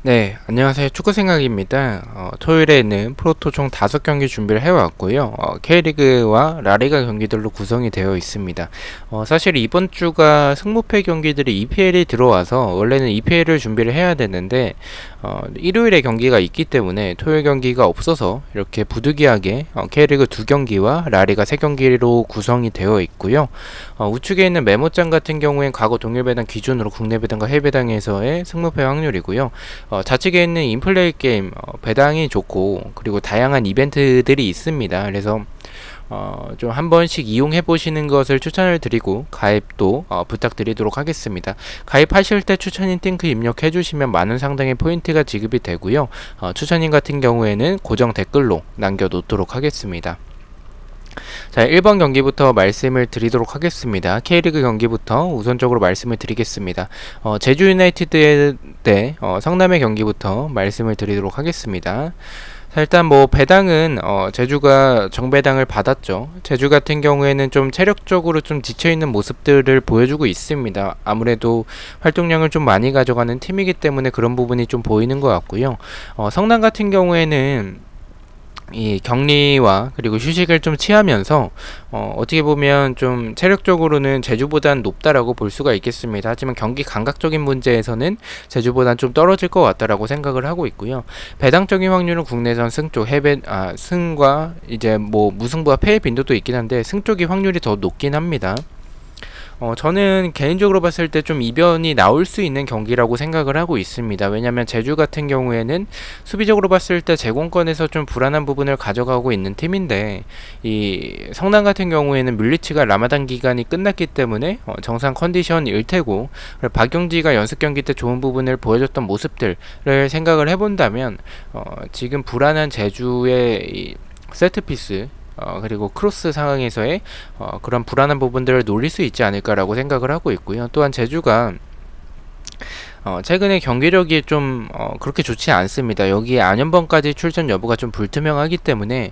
네, 안녕하세요. 축구생각입니다. 토요일에는 프로토 총 5경기 준비를 해왔고요. K리그와 라리가 경기들로 구성이 되어 있습니다. 사실 이번 주가 승무패 경기들이 EPL이 들어와서 원래는 EPL을 준비를 해야 되는데 일요일에 경기가 있기 때문에 토요일 경기가 없어서 이렇게 부득이하게 K리그 2경기와 라리가 3경기로 구성이 되어 있고요. 우측에 있는 메모장 같은 경우엔 과거 동일 배당 기준으로 국내 배당과 해외 배당에서의 승무패 확률이고요. 좌측에 있는 인플레이 게임 배당이 좋고 그리고 다양한 이벤트들이 있습니다. 그래서 좀 한 번씩 이용해 보시는 것을 추천을 드리고 가입도 부탁드리도록 하겠습니다. 가입하실 때 추천인 링크 입력해 주시면 많은 상당의 포인트가 지급이 되고요. 추천인 같은 경우에는 고정 댓글로 남겨 놓도록 하겠습니다. 자, 1번 경기부터 말씀을 드리도록 하겠습니다. K리그 경기부터 우선적으로 말씀을 드리겠습니다. 제주 유나이티드 대 성남의 경기부터 말씀을 드리도록 하겠습니다. 자, 일단 뭐 배당은 제주가 정배당을 받았죠. 제주 같은 경우에는 좀 체력적으로 좀 지쳐있는 모습들을 보여주고 있습니다. 아무래도 활동량을 좀 많이 가져가는 팀이기 때문에 그런 부분이 좀 보이는 것 같고요. 성남 같은 경우에는 이 격리와 그리고 휴식을 좀 취하면서 어떻게 보면 좀 체력적으로는 제주보단 높다라고 볼 수가 있겠습니다. 하지만 경기 감각적인 문제에서는 제주보단 좀 떨어질 것 같다라고 생각을 하고 있고요. 배당적인 확률은 국내선 승 쪽 승과 이제 뭐 무승부와 패의 빈도도 있긴 한데 승 쪽이 확률이 더 높긴 합니다. 저는 개인적으로 봤을 때 좀 이변이 나올 수 있는 경기라고 생각을 하고 있습니다. 왜냐면 제주 같은 경우에는 수비적으로 봤을 때 제공권에서 좀 불안한 부분을 가져가고 있는 팀인데 이 성남 같은 경우에는 물리치가 라마단 기간이 끝났기 때문에 정상 컨디션일 테고 박용지가 연습 경기 때 좋은 부분을 보여줬던 모습들을 생각을 해본다면 지금 불안한 제주의 이 세트피스 그리고 크로스 상황에서의 그런 불안한 부분들을 노릴 수 있지 않을까라고 생각을 하고 있고요. 또한 제주가 최근에 경기력이 좀 그렇게 좋지 않습니다. 여기에 안현범까지 출전 여부가 좀 불투명하기 때문에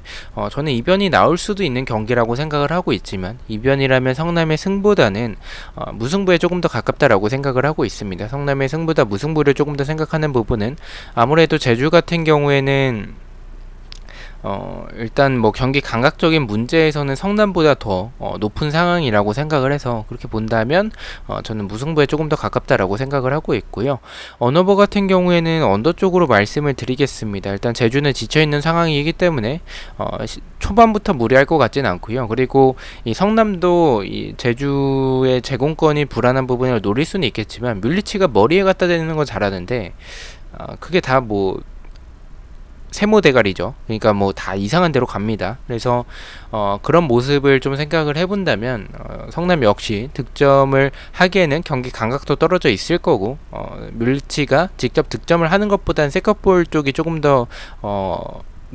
저는 이변이 나올 수도 있는 경기라고 생각을 하고 있지만 이변이라면 성남의 승보다는 무승부에 조금 더 가깝다라고 생각을 하고 있습니다. 성남의 승보다 무승부를 조금 더 생각하는 부분은 아무래도 제주 같은 경우에는 일단 뭐 경기 감각적인 문제에서는 성남보다 더 높은 상황이라고 생각을 해서 그렇게 본다면 저는 무승부에 조금 더 가깝다라고 생각을 하고 있고요. 언어버 같은 경우에는 언더 쪽으로 말씀을 드리겠습니다. 일단 제주는 지쳐있는 상황이기 때문에 초반부터 무리할 것 같진 않고요. 그리고 이 성남도 이 제주의 제공권이 불안한 부분을 노릴 수는 있겠지만 뮬리치가 머리에 갖다 대는 건 잘하는데 그게 다뭐 세모 대가리죠. 그러니까 뭐 다 이상한 대로 갑니다. 그래서 그런 모습을 좀 생각을 해본다면 성남 역시 득점을 하기에는 경기 감각도 떨어져 있을 거고 뮬리치가 직접 득점을 하는 것보다는 세컨볼 쪽이 조금 더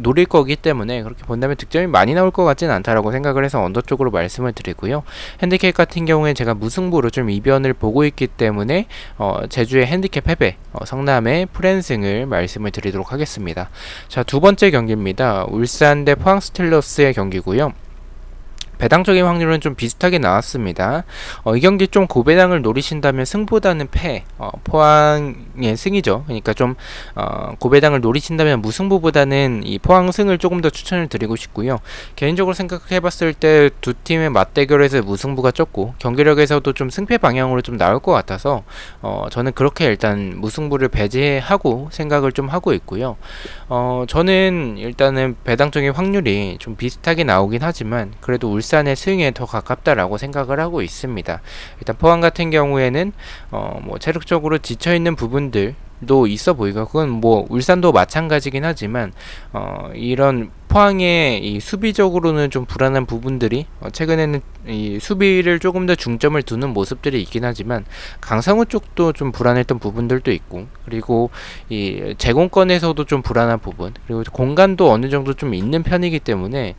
노릴 거기 때문에 그렇게 본다면 득점이 많이 나올 것 같지는 않다라고 생각을 해서 언더 쪽으로 말씀을 드리고요. 핸디캡 같은 경우에 제가 무승부로 좀 이변을 보고 있기 때문에 제주의 핸디캡 패배, 성남의 프랜승을 말씀을 드리도록 하겠습니다. 자, 두 번째 경기입니다. 울산 대 포항 스틸러스의 경기고요. 배당적인 확률은 좀 비슷하게 나왔습니다. 이 경기 좀 고배당을 노리신다면 승보다는 패, 포항의 승이죠. 그러니까 좀 고배당을 노리신다면 무승부보다는 이 포항 승을 조금 더 추천을 드리고 싶고요. 개인적으로 생각해봤을 때 두 팀의 맞대결에서 무승부가 적고 경기력에서도 좀 승패 방향으로 좀 나올 것 같아서 저는 그렇게 일단 무승부를 배제하고 생각을 좀 하고 있고요. 저는 일단은 배당적인 확률이 좀 비슷하게 나오긴 하지만 그래도 울산의 승에 더 가깝다라고 생각을 하고 있습니다. 일단 포항 같은 경우에는 뭐 체력적으로 지쳐있는 부분들도 있어 보이고 그건 뭐 울산도 마찬가지긴 하지만 이런 포항의 이 수비적으로는 좀 불안한 부분들이 최근에는 이 수비를 조금 더 중점을 두는 모습들이 있긴 하지만 강상우 쪽도 좀 불안했던 부분들도 있고 그리고 이 제공권에서도 좀 불안한 부분 그리고 공간도 어느 정도 좀 있는 편이기 때문에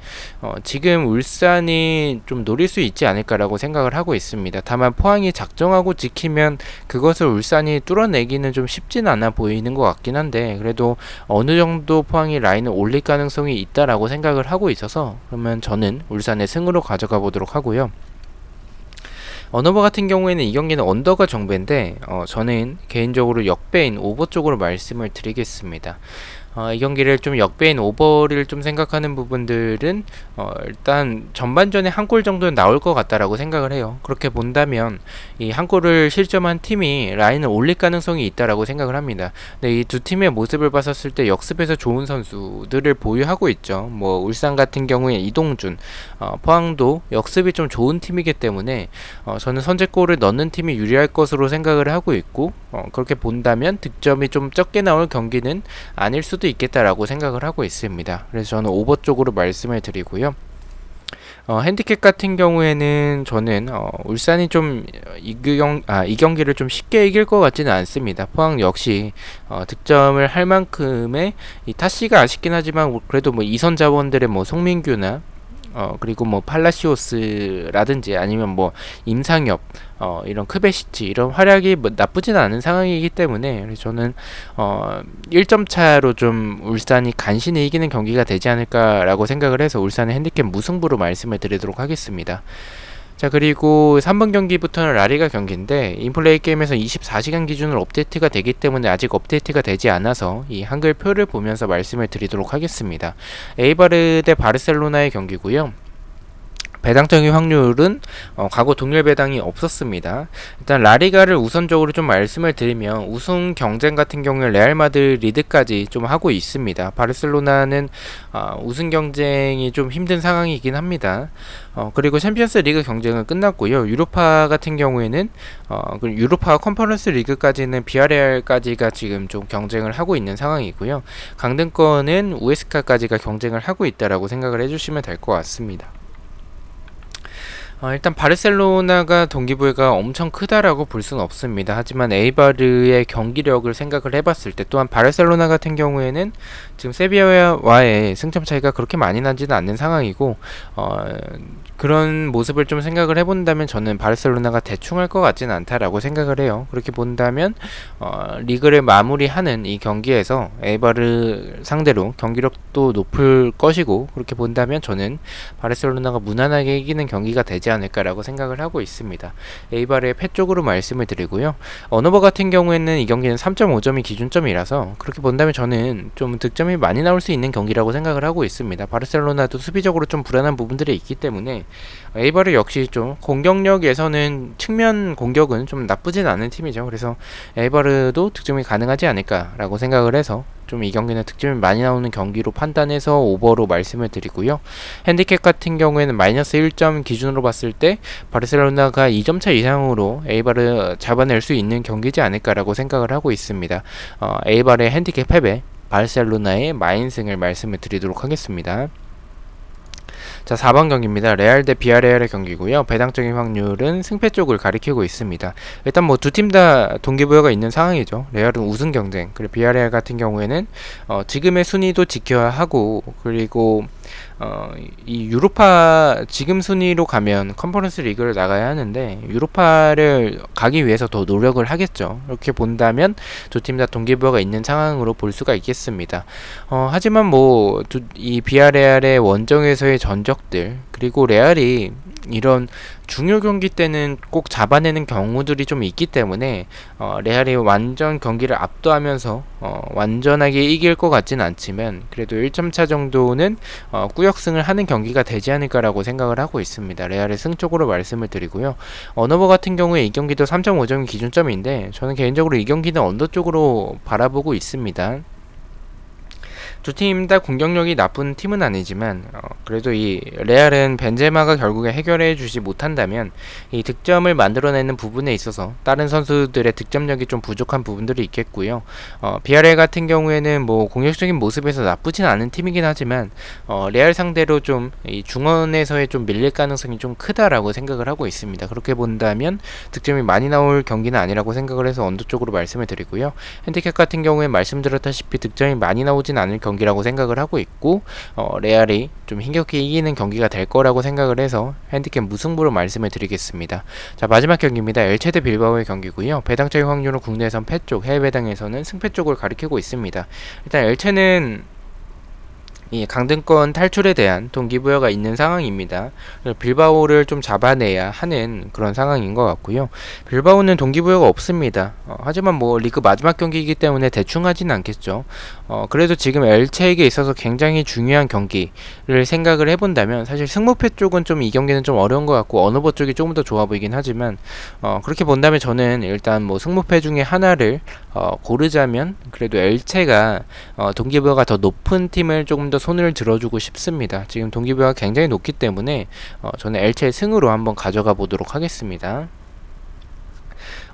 지금 울산이 좀 노릴 수 있지 않을까라고 생각을 하고 있습니다. 다만 포항이 작정하고 지키면 그것을 울산이 뚫어내기는 좀 쉽진 않아 보이는 것 같긴 한데 그래도 어느 정도 포항이 라인을 올릴 가능성이 있다라고 생각을 하고 있어서 그러면 저는 울산의 승으로 가져가 보도록 하고요. 언어버 같은 경우에는 이 경기는 언더가 정배인데 저는 개인적으로 역배인 오버 쪽으로 말씀을 드리겠습니다. 이 경기를 좀 역배인 오버를 좀 생각하는 부분들은 일단 전반전에 한 골 정도는 나올 것 같다라고 생각을 해요. 그렇게 본다면 이 한 골을 실점한 팀이 라인을 올릴 가능성이 있다라고 생각을 합니다. 근데 이 두 팀의 모습을 봤었을 때 역습에서 좋은 선수들을 보유하고 있죠. 뭐 울산 같은 경우에 이동준, 포항도 역습이 좀 좋은 팀이기 때문에 저는 선제골을 넣는 팀이 유리할 것으로 생각을 하고 있고 그렇게 본다면 득점이 좀 적게 나올 경기는 아닐 수도 있겠다라고 생각을 하고 있습니다. 그래서 저는 오버 쪽으로 말씀을 드리고요. 핸디캡 같은 경우에는 저는 울산이 좀 이 경기를 좀 쉽게 이길 것 같지는 않습니다. 포항 역시 득점을 할 만큼의 이 타씨가 아쉽긴 하지만 그래도 뭐 이선 자원들의 뭐 송민규나 그리고 뭐 팔라시오스라든지 아니면 뭐 임상엽 이런 크베시치 이런 활약이 뭐 나쁘진 않은 상황이기 때문에 그래서 저는 1점 차로 좀 울산이 간신히 이기는 경기가 되지 않을까라고 생각을 해서 울산의 핸디캡 무승부로 말씀을 드리도록 하겠습니다. 자, 그리고 3번 경기부터는 라리가 경기인데 인플레이 게임에서 24시간 기준으로 업데이트가 되기 때문에 아직 업데이트가 되지 않아서 이 한글표를 보면서 말씀을 드리도록 하겠습니다. 에이바르 대 바르셀로나의 경기고요. 배당적인 확률은 과거 동률 배당이 없었습니다. 일단 라리가를 우선적으로 좀 말씀을 드리면 우승 경쟁 같은 경우에 레알 마드리드까지 좀 하고 있습니다. 바르셀로나는 우승 경쟁이 좀 힘든 상황이긴 합니다. 그리고 챔피언스 리그 경쟁은 끝났고요. 유로파 같은 경우에는 유로파 컨퍼런스 리그까지는 비아레알까지가 지금 좀 경쟁을 하고 있는 상황이고요. 강등권은 우에스카까지가 경쟁을 하고 있다라고 생각을 해주시면 될 것 같습니다. 일단 바르셀로나가 동기부여가 엄청 크다라고 볼 수는 없습니다. 하지만 에이바르의 경기력을 생각을 해봤을 때 또한 바르셀로나 같은 경우에는 지금 세비야와의 승점 차이가 그렇게 많이 나지는 않는 상황이고 그런 모습을 좀 생각을 해본다면 저는 바르셀로나가 대충 할 것 같지는 않다라고 생각을 해요. 그렇게 본다면 리그를 마무리하는 이 경기에서 에이바르 상대로 경기력도 높을 것이고 그렇게 본다면 저는 바르셀로나가 무난하게 이기는 경기가 되지 않을까라고 생각을 하고 있습니다. 에이바르의 패 쪽으로 말씀을 드리고요. 언어버 같은 경우에는 이 경기는 3.5점이 기준점이라서 그렇게 본다면 저는 좀 득점이 많이 나올 수 있는 경기라고 생각을 하고 있습니다. 바르셀로나도 수비적으로 좀 불안한 부분들이 있기 때문에 에이바르 역시 좀 공격력에서는 측면 공격은 좀 나쁘진 않은 팀이죠. 그래서 에이바르도 득점이 가능하지 않을까라고 생각을 해서 좀 이 경기는 득점이 많이 나오는 경기로 판단해서 오버로 말씀을 드리고요. 핸디캡 같은 경우에는 마이너스 1점 기준으로 봤을 때 바르셀로나가 2점 차 이상으로 에이바르 잡아낼 수 있는 경기지 않을까라고 생각을 하고 있습니다. 에이바르의 핸디캡 패배, 바르셀로나의 마인승을 말씀을 드리도록 하겠습니다. 자, 4번 경기입니다. 레알 대 비아레알의 경기고요. 배당적인 확률은 승패 쪽을 가리키고 있습니다. 일단 뭐 두 팀 다 동기부여가 있는 상황이죠. 레알은 우승 경쟁, 그리고 비아레알 같은 경우에는 지금의 순위도 지켜야 하고 그리고 이 유로파 지금 순위로 가면 컨퍼런스 리그를 나가야 하는데 유로파를 가기 위해서 더 노력을 하겠죠. 이렇게 본다면 두 팀 다 동기부여가 있는 상황으로 볼 수가 있겠습니다. 하지만 뭐 이 비아레알의 원정에서의 전적들 그리고 레알이 이런 중요 경기 때는 꼭 잡아내는 경우들이 좀 있기 때문에 레알이 완전 경기를 압도하면서 완전하게 이길 것 같진 않지만 그래도 1점 차 정도는 꾸역승을 하는 경기가 되지 않을까라고 생각을 하고 있습니다. 레알의 승 쪽으로 말씀을 드리고요. 언어버 같은 경우에 이 경기도 3.5점이 기준점인데 저는 개인적으로 이 경기는 언더 쪽으로 바라보고 있습니다. 두 팀 다 공격력이 나쁜 팀은 아니지만 그래도 이 레알은 벤제마가 결국에 해결해 주지 못한다면 이 득점을 만들어내는 부분에 있어서 다른 선수들의 득점력이 좀 부족한 부분들이 있겠고요. 비아레알 같은 경우에는 뭐 공격적인 모습에서 나쁘진 않은 팀이긴 하지만 레알 상대로 좀 이 중원에서의 좀 밀릴 가능성이 좀 크다라고 생각을 하고 있습니다. 그렇게 본다면 득점이 많이 나올 경기는 아니라고 생각을 해서 언더 쪽으로 말씀을 드리고요. 핸디캡 같은 경우에 말씀드렸다시피 득점이 많이 나오진 않을 경기라고 생각을 하고 있고 레알이 좀 힘겹게 이기는 경기가 될 거라고 생각을 해서 핸디캡 무승부로 말씀을 드리겠습니다. 자, 마지막 경기입니다. 엘체 대 빌바오의 경기고요. 배당적인 확률은 국내에선 패 쪽, 해외 배당에서는 승패 쪽을 가리키고 있습니다. 일단 엘체는 이 강등권 탈출에 대한 동기부여가 있는 상황입니다. 빌바오를 좀 잡아내야 하는 그런 상황인 것 같고요. 빌바오는 동기부여가 없습니다. 하지만 뭐 리그 마지막 경기이기 때문에 대충 하진 않겠죠. 그래도 지금 엘체에게 있어서 굉장히 중요한 경기를 생각을 해본다면 사실 승무패 쪽은 좀 이 경기는 좀 어려운 것 같고 어느버 쪽이 조금 더 좋아 보이긴 하지만 그렇게 본다면 저는 일단 뭐 승무패 중에 하나를 고르자면 그래도 엘체가 동기부여가 더 높은 팀을 조금 더 손을 들어주고 싶습니다. 지금 동기부여가 굉장히 높기 때문에 저는 엘체 승으로 한번 가져가 보도록 하겠습니다.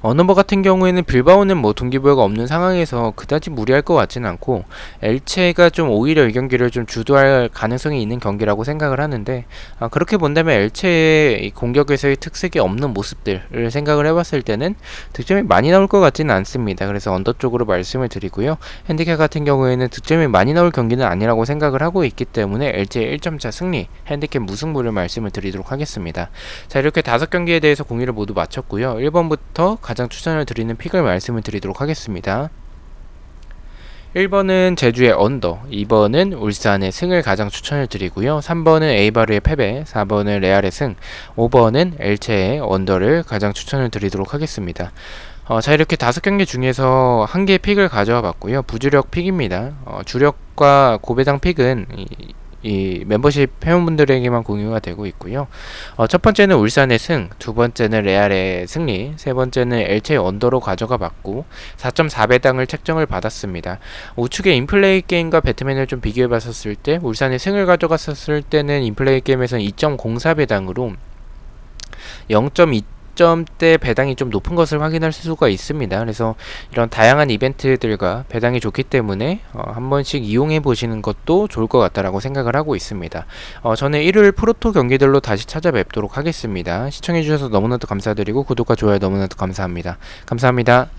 어너버 같은 경우에는 빌바오는 뭐 동기부여가 없는 상황에서 그다지 무리할 것 같지는 않고 엘체가 좀 오히려 이 경기를 좀 주도할 가능성이 있는 경기라고 생각을 하는데 그렇게 본다면 엘체의 이 공격에서의 특색이 없는 모습들을 생각을 해봤을 때는 득점이 많이 나올 것 같지는 않습니다. 그래서 언더 쪽으로 말씀을 드리고요. 핸디캡 같은 경우에는 득점이 많이 나올 경기는 아니라고 생각을 하고 있기 때문에 엘체의 1점차 승리, 핸디캡 무승부를 말씀을 드리도록 하겠습니다. 자, 이렇게 5경기에 대해서 공유를 모두 마쳤고요. 1번부터 가장 추천을 드리는 픽을 말씀을 드리도록 하겠습니다. 1번은 제주의 언더, 2번은 울산의 승을 가장 추천을 드리고요. 3번은 에이바르의 패배, 4번은 레알의 승, 5번은 엘체의 언더를 가장 추천을 드리도록 하겠습니다. 자, 이렇게 5경기 중에서 한 개의 픽을 가져와 봤고요. 부주력 픽입니다. 주력과 고배당 픽은 이 멤버십 회원분들에게만 공유가 되고 있고요. 첫 번째는 울산의 승, 두 번째는 레알의 승리, 세 번째는 엘체의 언더로 가져가 봤고 4.4배당을 책정을 받았습니다. 우측의 인플레이 게임과 배트맨을 좀 비교해 봤었을 때 울산의 승을 가져갔었을 때는 인플레이 게임에서는 2.04배당으로 0.2점대 배당이 좀 높은 것을 확인할 수가 있습니다. 그래서 이런 다양한 이벤트들과 배당이 좋기 때문에 한 번씩 이용해 보시는 것도 좋을 것 같다라고 생각을 하고 있습니다. 저는 일요일 프로토 경기들로 다시 찾아뵙도록 하겠습니다. 시청해 주셔서 너무나도 감사드리고 구독과 좋아요 너무나도 감사합니다. 감사합니다.